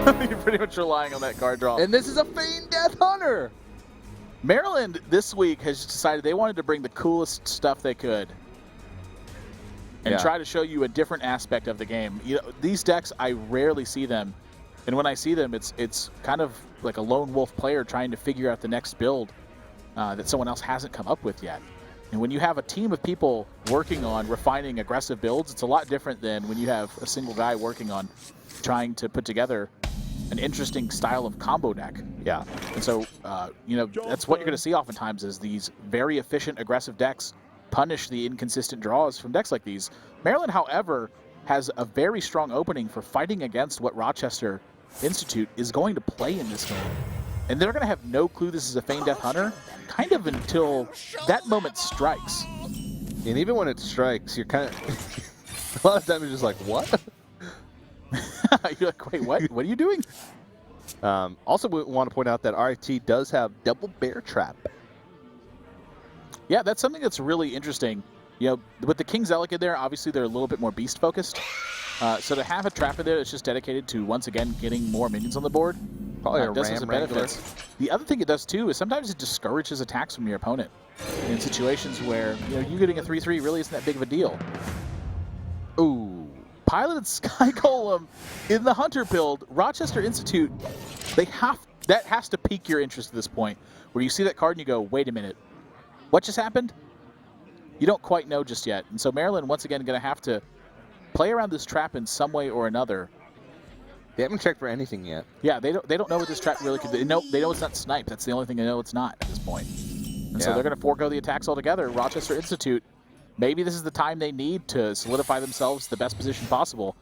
You're pretty much relying on that card draw. And this is a Feigned Death Hunter. Maryland this week has decided they wanted to bring the coolest stuff they could and try to show you a different aspect of the game. You know, these decks, I rarely see them. And when I see them, it's kind of like a lone wolf player trying to figure out the next build that someone else hasn't come up with yet. And when you have a team of people working on refining aggressive builds, it's a lot different than when you have a single guy working on trying to put together an interesting style of combo deck. Yeah. And so, you know, that's what you're going to see oftentimes is these very efficient, aggressive decks punish the inconsistent draws from decks like these. Maryland, however, has a very strong opening for fighting against what Rochester Institute is going to play in this game. And they're going to have no clue this is a Feigned Death Hunter, kind of until that moment strikes. And even when it strikes, you're kind of... a lot of times you're just like, what? You're like, wait, what? What are you doing? Also, we want to point out that RIT does have double bear trap. Yeah, that's something that's really interesting. You know, with the King's Relic in there, obviously they're a little bit more beast focused. So to have a trap in there that's just dedicated to, once again, getting more minions on the board, Probably a does have ram some regular. benefits. The other thing it does, too, is sometimes it discourages attacks from your opponent in situations where, you know, you getting a 3-3 really isn't that big of a deal. Ooh. Piloted Sky Golem in the Hunter build, Rochester Institute, that has to pique your interest at this point, where you see that card and you go, wait a minute, what just happened? You don't quite know just yet. And so Maryland, once again, going to have to play around this trap in some way or another. They haven't checked for anything yet. Yeah, they don't know what this trap really could do. They know it's not snipe. That's the only thing they know it's not at this point. And so they're going to forego the attacks altogether. Rochester Institute, maybe this is the time they need to solidify themselves the best position possible.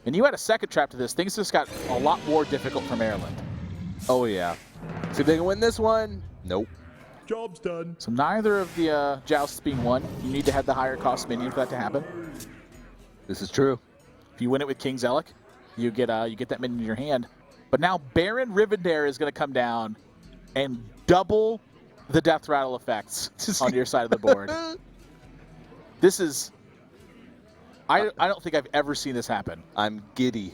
And you add a second trap to this, things just got a lot more difficult for Maryland. Oh, yeah. See if they can win this one. Nope. Job's done. So neither of the jousts being won. You need to have the higher cost minion for that to happen. This is true. If you win it with King's Relic, you get that minion in your hand. But now Baron Rivendare is going to come down and double the Death Rattle effects on your side of the board. This is... I don't think I've ever seen this happen. I'm giddy.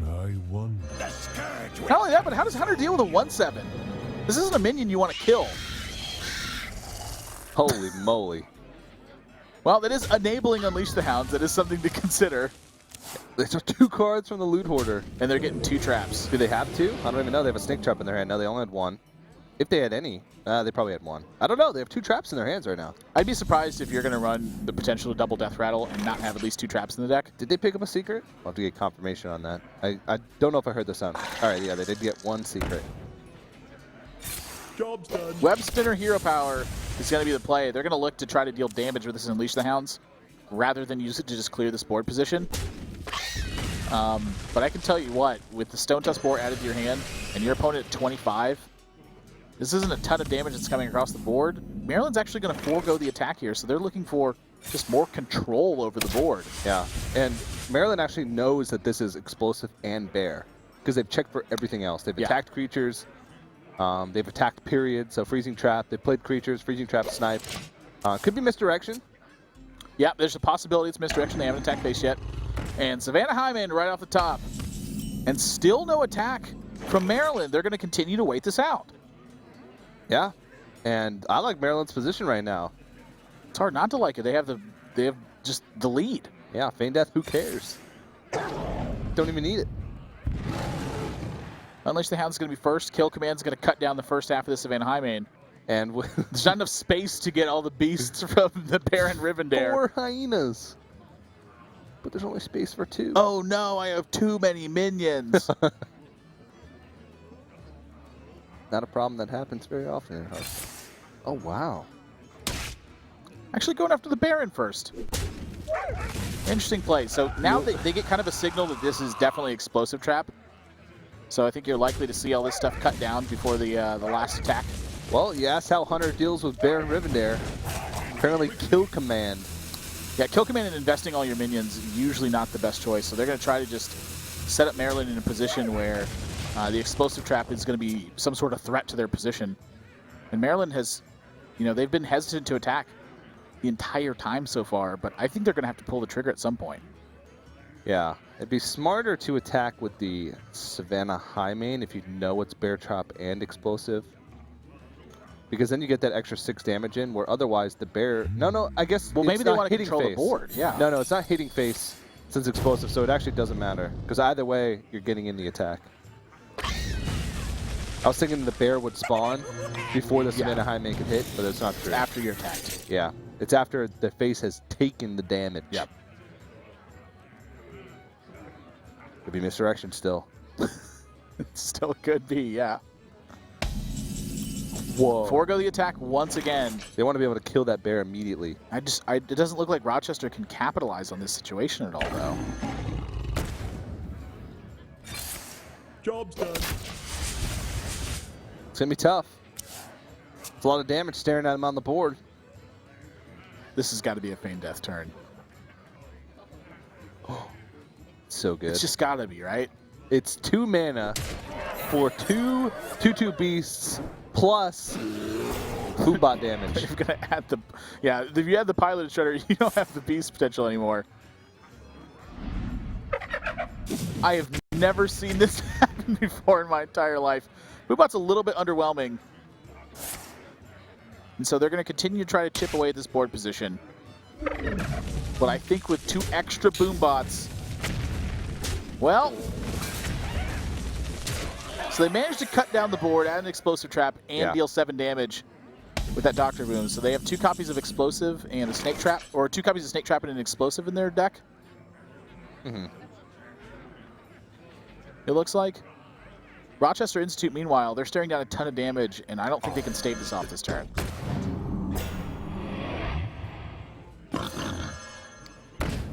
I wonder. Not only that, but how does Hunter deal with a 1/7? This isn't a minion you want to kill. Holy moly. Well, that is enabling Unleash the Hounds. That is something to consider. These are 2 cards from the Loot Hoarder. And they're getting 2 traps. Do they have 2? I don't even know. They have a snake trap in their hand. No, they only had 1. If they had any, they probably had 1. I don't know. They have 2 traps in their hands right now. I'd be surprised if you're going to run the potential to double Death Rattle and not have at least 2 traps in the deck. Did they pick up a secret? I'll have to get confirmation on that. I don't know if I heard the sound. All right, yeah, they did get 1 secret. Job's done. Web Spinner Hero Power is going to be the play. They're going to look to try to deal damage with this and Unleash the Hounds rather than use it to just clear this board position. But I can tell you what, with the Stone Tusk Boar added to your hand and your opponent at 25, this isn't a ton of damage that's coming across the board. Maryland's actually going to forego the attack here, so they're looking for just more control over the board. Yeah, and Maryland actually knows that this is explosive and bear because they've checked for everything else. They've attacked creatures. They've attacked period, so freezing trap. They've played creatures, freezing trap, snipe. Could be misdirection. Yeah, there's a possibility it's misdirection. They haven't attacked base yet. And Savannah Hyman right off the top. And still no attack from Maryland. They're going to continue to wait this out. Yeah, and I like Maryland's position right now. It's hard not to like it. They have just the lead. Yeah, Feigned Death, who cares? Don't even need it. Unleash the Hound's going to be first. Kill Command's going to cut down the first half of the Savannah Highmane. And there's not enough space to get all the beasts from the Baron Rivendare. 4 hyenas. But there's only space for 2. Oh no, I have too many minions. Not a problem that happens very often in Hearthstone. Oh, wow. Actually going after the Baron first. Interesting play. So now they get kind of a signal that this is definitely explosive trap. So I think you're likely to see all this stuff cut down before the last attack. Well, you asked how Hunter deals with Baron Rivendare. Apparently Kill Command. Yeah, Kill Command and investing all your minions is usually not the best choice. So they're going to try to just set up Maryland in a position where the explosive trap is going to be some sort of threat to their position. And Maryland has, you know, they've been hesitant to attack the entire time so far, but I think they're going to have to pull the trigger at some point. Yeah, it'd be smarter to attack with the Savannah High Main if you know it's Bear Trap and Explosive. Because then you get that extra 6 damage in, where otherwise the Bear... No, I guess well, maybe it's they not want to hitting control face. the board, yeah. No, it's not hitting face since Explosive, so it actually doesn't matter. Because either way, you're getting in the attack. I was thinking the Bear would spawn before the Savannah High Main could hit, but it's not true. It's after you're attacked. Yeah, it's after the face has taken the damage. Yep. Could be misdirection still. It still could be, yeah. Whoa. Forego the attack once again. They want to be able to kill that Bear immediately. It doesn't look like Rochester can capitalize on this situation at all, though. Job's done. It's going to be tough. It's a lot of damage staring at him on the board. This has got to be a feign death turn. So good. It's just got to be, right? It's 2 mana for 2/2 beasts plus Foodbot damage. You're going to add the... Yeah, if you add the Pilot Shredder, you don't have the beast potential anymore. I have never seen this happen before in my entire life. Foodbot's a little bit underwhelming. And so they're going to continue to try to chip away at this board position. But I think with 2 extra Boombots... Well... So they managed to cut down the board, add an Explosive Trap, and deal 7 damage with that Doctor Boom. So they have 2 copies of Explosive and a Snake Trap, or 2 copies of Snake Trap and an Explosive in their deck. Mm-hmm. It looks like. Rochester Institute, meanwhile, they're staring down a ton of damage, and I don't think they can stave this off this turn.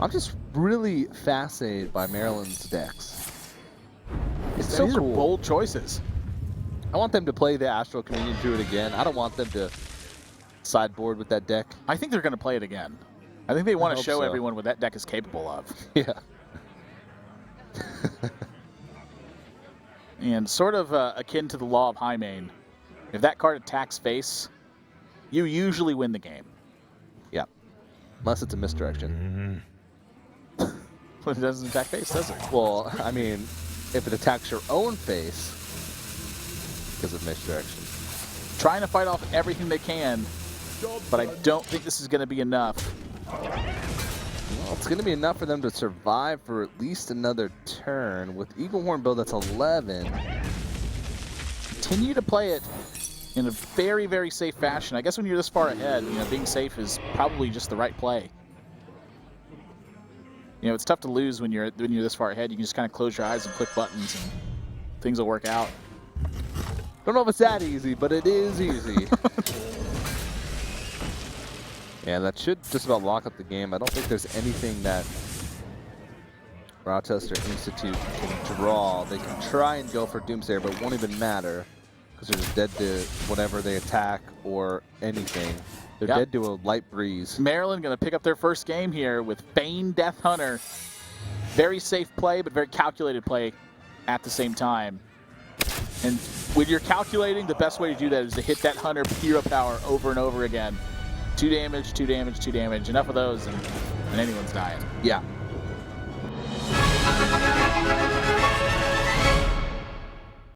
I'm just really fascinated by Maryland's decks. It's so These cool. are bold choices. I want them to play the Astral Communion Druid again. I don't want them to sideboard with that deck. I think they're going to play it again. I think they want to hope show so. everyone what that deck is capable of. Yeah. And sort of akin to the law of high main, if that card attacks face, you usually win the game. Yeah. Unless it's a misdirection. But it doesn't attack face, does it? Well, I mean, if it attacks your own face because of misdirection. Trying to fight off everything they can, but I don't think this is going to be enough. Well, it's going to be enough for them to survive for at least another turn. With Eagle Horn build, that's 11. Continue to play it in a very, very safe fashion. I guess when you're this far ahead, being safe is probably just the right play. It's tough to lose when you're this far ahead. You can just kind of close your eyes and click buttons, and things will work out. Don't know if it's that easy, but it is easy. Yeah, that should just about lock up the game. I don't think there's anything that Rochester Institute can draw. They can try and go for Doomsayer, but it won't even matter because they're just dead to whatever they attack or anything. They're dead to a light breeze. Maryland going to pick up their first game here with Feign Death Hunter. Very safe play, but very calculated play at the same time. And when you're calculating, the best way to do that is to hit that Hunter hero power over and over again. 2 damage, 2 damage, 2 damage. Enough of those, and anyone's dying. Yeah.